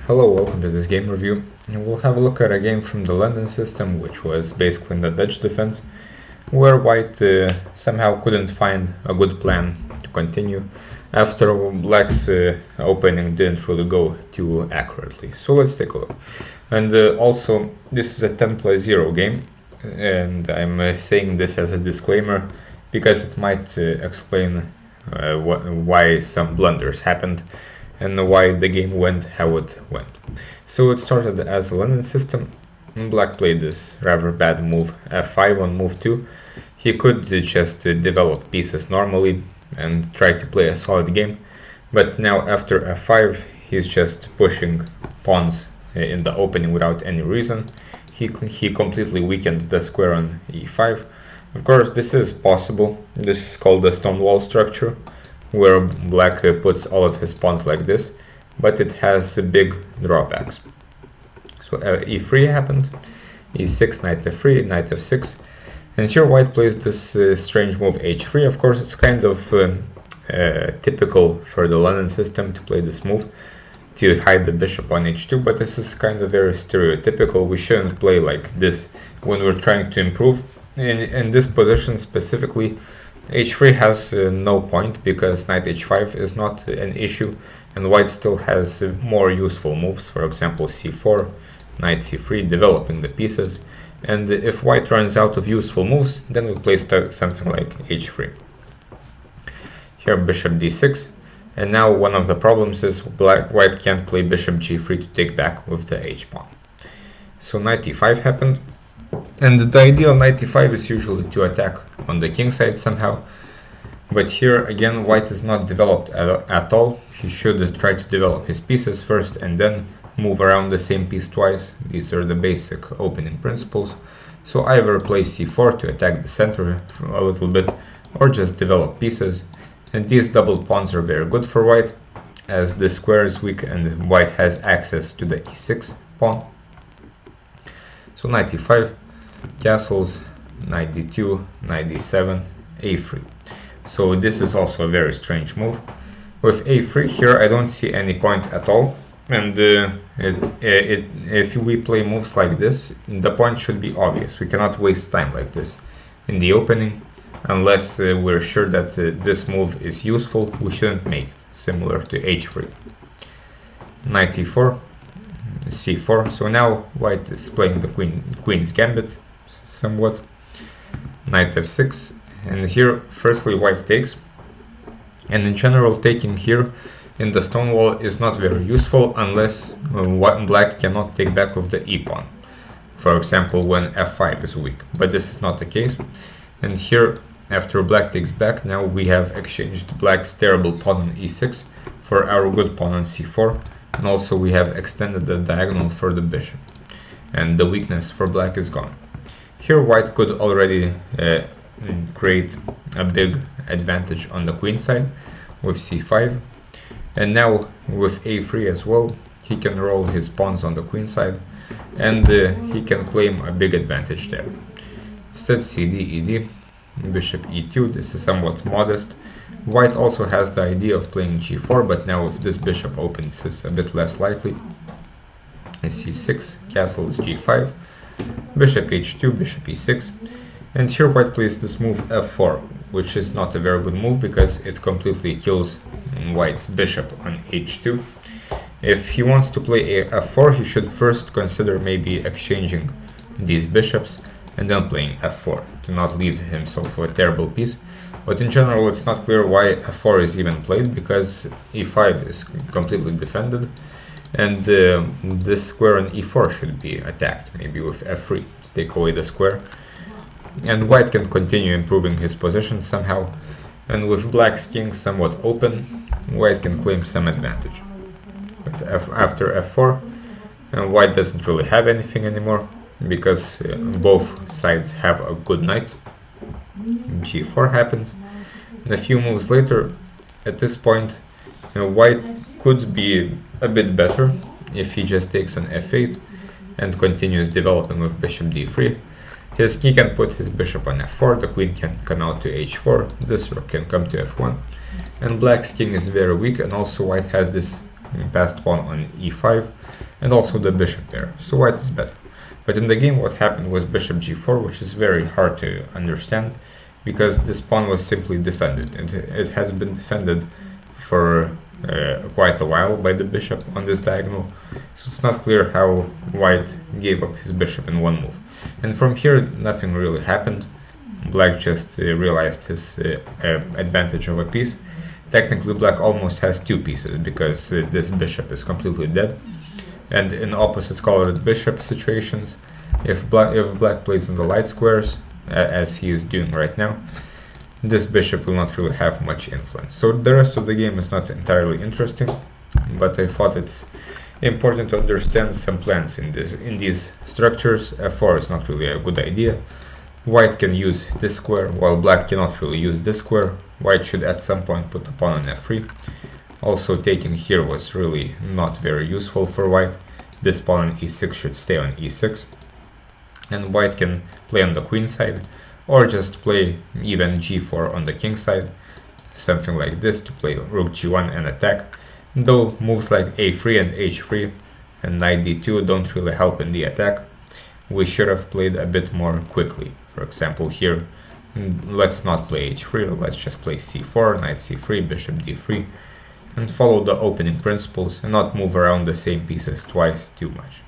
Hello, welcome to this game review. And we'll have a look at a game from the London system, which was basically in the Dutch defense, where White somehow couldn't find a good plan to continue after Black's opening didn't really go too accurately. So let's take a look. And also, this is a 10+0 game, and I'm saying this as a disclaimer because it might explain why some blunders happened and why the game went how it went. So it started as a London system, and Black played this rather bad move f5 on move 2. He could just develop pieces normally and try to play a solid game, but now after f5 he's just pushing pawns in the opening without any reason. He completely weakened the square on e5. Of course, this is possible. This is called the Stonewall structure, where Black puts all of his pawns like this, but it has big drawbacks. So e3 happened, e6, knight f3, knight f6, and here White plays this strange move h3. Of course, it's kind of typical for the London system to play this move to hide the bishop on h2, but this is kind of very stereotypical. We shouldn't play like this when we're trying to improve. In this position specifically, h3 has no point because knight h5 is not an issue, and White still has more useful moves, for example c4, knight c3, developing the pieces. And if White runs out of useful moves, then we play something like h3. Here bishop d6, and now one of the problems is White can't play bishop g3 to take back with the h-pawn. So knight e5 happened. And the idea of knight e5 is usually to attack on the king side somehow, but here again White is not developed at all. He should try to develop his pieces first and then move around the same piece twice. These are the basic opening principles. So either play c4 to attack the center a little bit, or just develop pieces. And these double pawns are very good for White, as the square is weak and White has access to the e6 pawn. So knight e5, castles, knight d2, knight d7, a3. So this is also a very strange move. With a3 here I don't see any point at all, and if we play moves like this, the point should be obvious. We cannot waste time like this in the opening unless we're sure that this move is useful. We shouldn't make it, similar to h3. Knight e4, c4. So now White is playing the queen's gambit somewhat. Knight f6, and here firstly White takes, and in general taking here in the Stonewall is not very useful unless Black cannot take back with the e-pawn, for example when f5 is weak, but this is not the case. And here after Black takes back, now we have exchanged Black's terrible pawn on e6 for our good pawn on c4, and also we have extended the diagonal for the bishop, and the weakness for Black is gone. Here White could already create a big advantage on the queen side with c5, and now with a3 as well he can roll his pawns on the queen side, and he can claim a big advantage there. Instead cd, ed, bishop e2, this is somewhat modest. White also has the idea of playing g4, but now if this bishop opens it's a bit less likely. c6, castles g5, bishop h2, bishop e6, and here White plays this move f4, which is not a very good move because it completely kills White's bishop on h2. If he wants to play f4, he should first consider maybe exchanging these bishops and then playing f4 to not leave himself with a terrible piece. But in general it's not clear why f4 is even played, because e5 is completely defended, and this square on e4 should be attacked, maybe with f3 to take away the square, and White can continue improving his position somehow, and with Black's king somewhat open, White can claim some advantage. But after f4, White doesn't really have anything anymore, because both sides have a good knight. g4 happens, and a few moves later, at this point White could be a bit better if he just takes on f8 and continues developing with bishop d3. He can put his bishop on f4, the queen can come out to h4, this rook can come to f1, and Black's king is very weak, and also White has this passed pawn on e5, and also the bishop there, so white is better. But in the game what happened was bishop g4, which is very hard to understand, because this pawn was simply defended, and it has been defended for quite a while by the bishop on this diagonal, so it's not clear how white gave up his bishop in one move. And from here nothing really happened. Black just realized his advantage of a piece. Technically black almost has two pieces, because this bishop is completely dead. And in opposite colored bishop situations, if black plays in the light squares, as he is doing right now, this bishop will not really have much influence. So the rest of the game is not entirely interesting, but I thought it's important to understand some plans in these structures. f4 is not really a good idea. White can use this square, while black cannot really use this square. White should at some point put the pawn on f3. Also, taking here was really not very useful for white. This pawn on e6 should stay on e6. And white can play on the queen side, or just play even g4 on the king side, something like this to play rook g1 and attack, though moves like a3 and h3 and knight d2 don't really help in the attack. We should have played a bit more quickly. For example, here, let's not play h3, let's just play c4, knight c3, bishop d3, and follow the opening principles and not move around the same pieces twice too much.